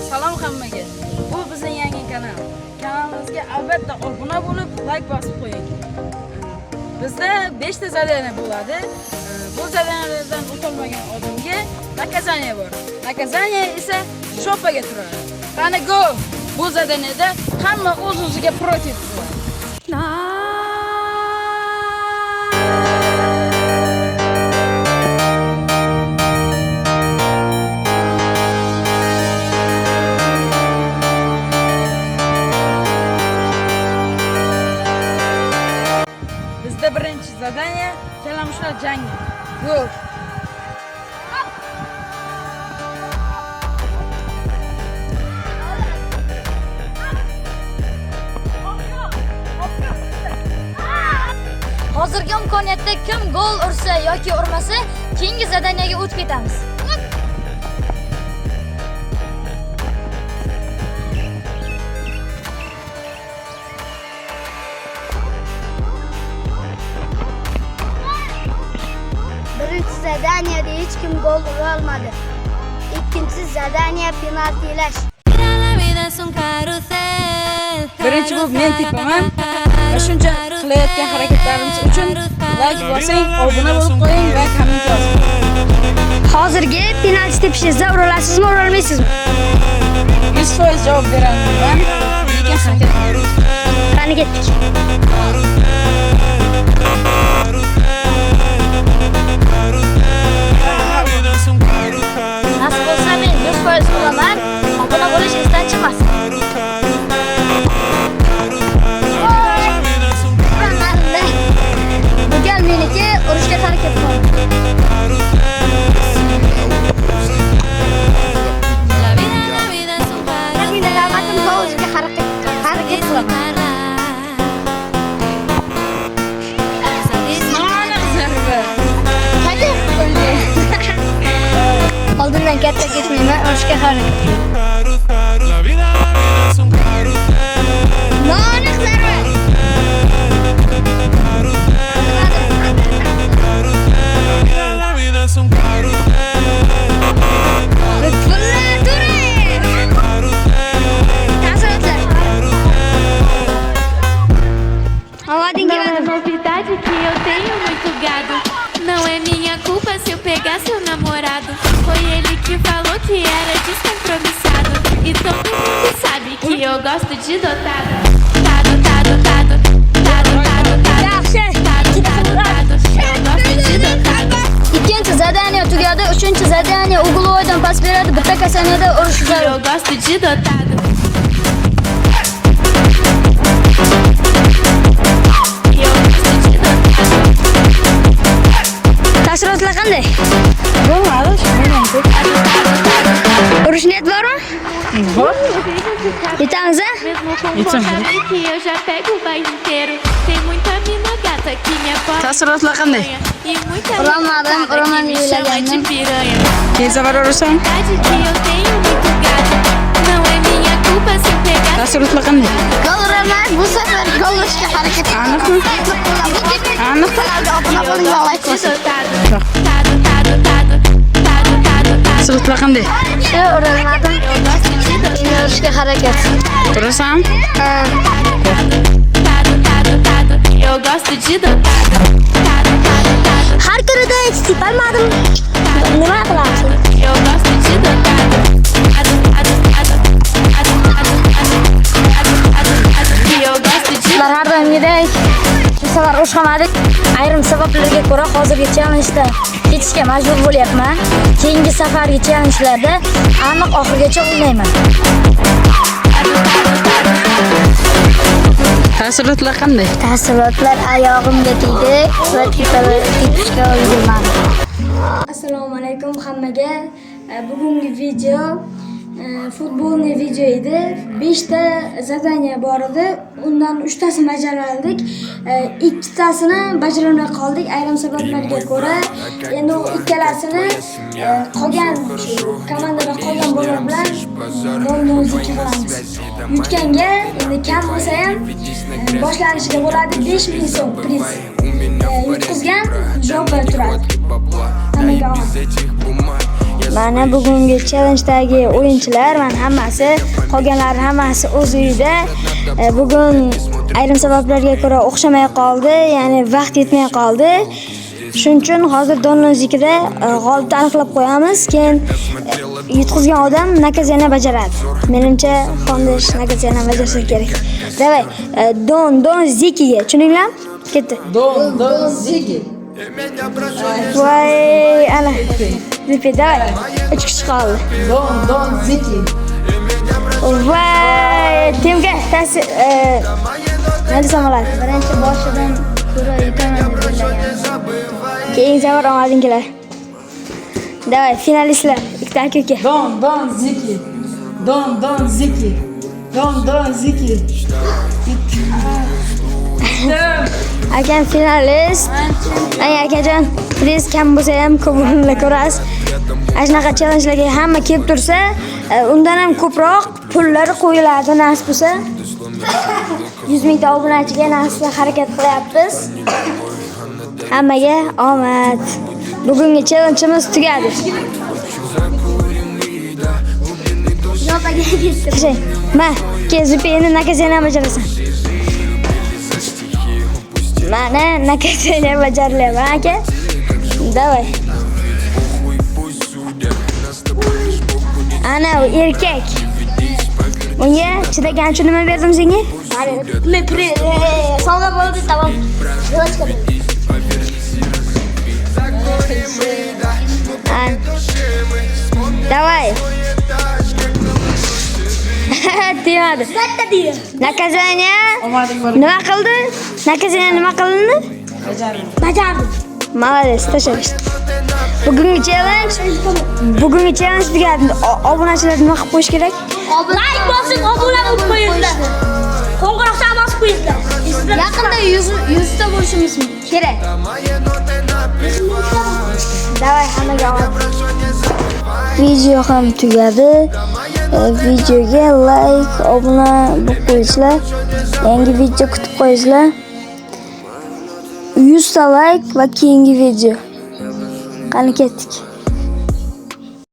Salom hammaga. Bu bizning yangi kanal. Kanalimizga albatta obuna bo'lib, like bosib qo'ying. Bizda 5 ta zadaniya bo'ladi. Bu zadaniyalardan o'tolmagan odamga nakazaniya bor. Nakazaniya esa shopaga turadi. Qani go! Bu zadaniyada hamma o'z-o'ziga protiv bo'ladi. Bizda birinchi zadaniya kalamushlar jangi. Go! Hozirgi imkoniyatda kim gol ursa yoki urmasa, keyingi zadaniyaga o'tib ketamiz. Birinchi zadaniyada hech kim gol ura olmadi. Ikkinchi zadaniya penaltilash. Birinchi bu men tipaman. Va shuncha qilayotgan harakatlarimiz uchun like bosing, obuna bo'lib qo'ying va komment yozing. Hozirgi penalti tepishingizda ura olasizmi, ura olmaysizmi? 100% javob beraman. Lekin harakat qiling. Qani ketdik. Nasib bo'lsa men 100% uraman. Obuna bo'lish esdan chiqmasin. Bu gal meniki urishga harakat qilaman. Meni navbatim o'zimga harakat qilaman. Oldindan katta ketmayman, urishga harakat qilaman. Noaniq zarba. Novidade que eu tenho muito gado. Não é minha culpa se eu pegar seu namorado. Foi ele que falou que era descompromissado. E todo mundo sabe que eu gosto de dotado. Tado, tado, tado. Tado, tado, tado. Tado, tado, tado. Eu gosto de dotado. Ikkinchi zadaniya tugadi, uchinchi zadaniya uglovoydan pas beradi, bitta kasaniyada urish zarur. Eu gosto de dotado. Taassurotlar qanday? Bo'lmadi, shunday. Urish niyat bormi? Bor. Yetamiz, a? Mesmo com vontade que eu já pego o bairro inteiro. Tem muita mina gata que me apoia. Taassurotlar qanday? E muita Uraman que me chama de piranha. Keyin safar urasan? Verdade que eu tenho muito gado. Não é minha culpa se eu pegar. Taassurotlar qanday? Gol uraman, bu safar gol urishga harakat qilaman. Aniqmi? Aniq. Obuna bo'ling va like bosing. Dotado, tado, tado, tado. Tado, tado, tado. Taassurotlar qanday? Uramadim. Endi urishga harakat. Urasan? Tado, tado, tado. Eu gosto de dotado. Tado, tado, tado. Har kunida hech tepolmadim. Nima qilaman? Eu gosto de dotado. Tado, tado, tado. Tado, tado, tado. Tado, tado, tado. E eu gosto de Har doimgidek shu safar urushmadik. Ayrim sabablarga ko'ra hozirgi challenjda ketishga majbur bo'lyapman. Keyingi safargi challenjlarda aniq oxirigacha o'ynayman. Taassurotlar qanday? Taassurotlar oyog'imga tegdi va tepishga ulgurmadim. Assalomu alaykum hammaga. Bugungi video futbolni video edi. 5 ta zadaniya bor edi. Undan 3 tasini bajardik. 2 tasini bajarolmay qoldik ayrim sabablarga ko'ra. Endi u ikkalasini qolgan komandada qolgan bolalar bilan o'zimiz qilamiz. Yutganga endi kam bo'lsa ham boshlanishiga bo'ladi 5000 so'm priz. Yutqizgan javob turadi. Hammaga Mana bugungi challenjdagi o'yinchilar, mana hammasi, qolganlari hammasi o'z uyida. Bugun ayrim sabablarga ko'ra o'xshamay qoldi, ya'ni vaqt yetmay qoldi. Shuning uchun hozir Donlozikida g'olibni aniqlab qo'yamiz, keyin yutqizgan odam nakazani bajaradi. Menimcha Xondish nakazani bajarsa kerak. Davay, Donzikiga, tushundinglarmi? Ketdi. Donziki. Voy, ana. Zipi, davay. 3 kishi qoldi. Donziki. Voy, Timga ta'sir nima desam bo'ladi? Birinchi boshidan ko'ra yutaman deb o'ylagandim. Keyin safar omadinglar. Davay, finalistlar. Ikkita aka-uka. Donziki. Donziki. Donziki. Akam finalist. Ay akajon, priz kam bo'lsa ham ko'p o'rinlar ko'rasiz. Shunaqa challengelarga hamma kelib tursa, undan ham ko'proq pullar qo'yiladi nasib bo'lsa. 100 mingta obunachiga nasib harakat qilyapmiz. Hammaga omad. Bugungi challengeimiz tugadi. Ma, kezib endi nakazani bajarasan. Mana nakazani bajarilyapti, aka. Davay. Ana erkak. Unga chidagan uchun nima berdim senga? Sovg'a bo'ldi, tamom. Yo'lga Davay. Tiyadi. Katta deydi. Nakazani Omading bor. nima qildi? Nakazani nima qildi? Bajardim. Молодец, tashakkur. Bugungi challenge tugadi. Obunachilar nima qilib qo'yish kerak? Like bosing, obuna bo'lib qo'yinglar. Qo'ng'iroqcha bosib qo'yinglar. Yaqinda 100 ta bo'lishimiz kerak. Davay, hammaga omad. Video ham tugadi. Videoga like, obuna bo'lib qo'yinglar. Yangi video kutib qo'yinglar. 100 ta like va keyingi video. Qani ketdik.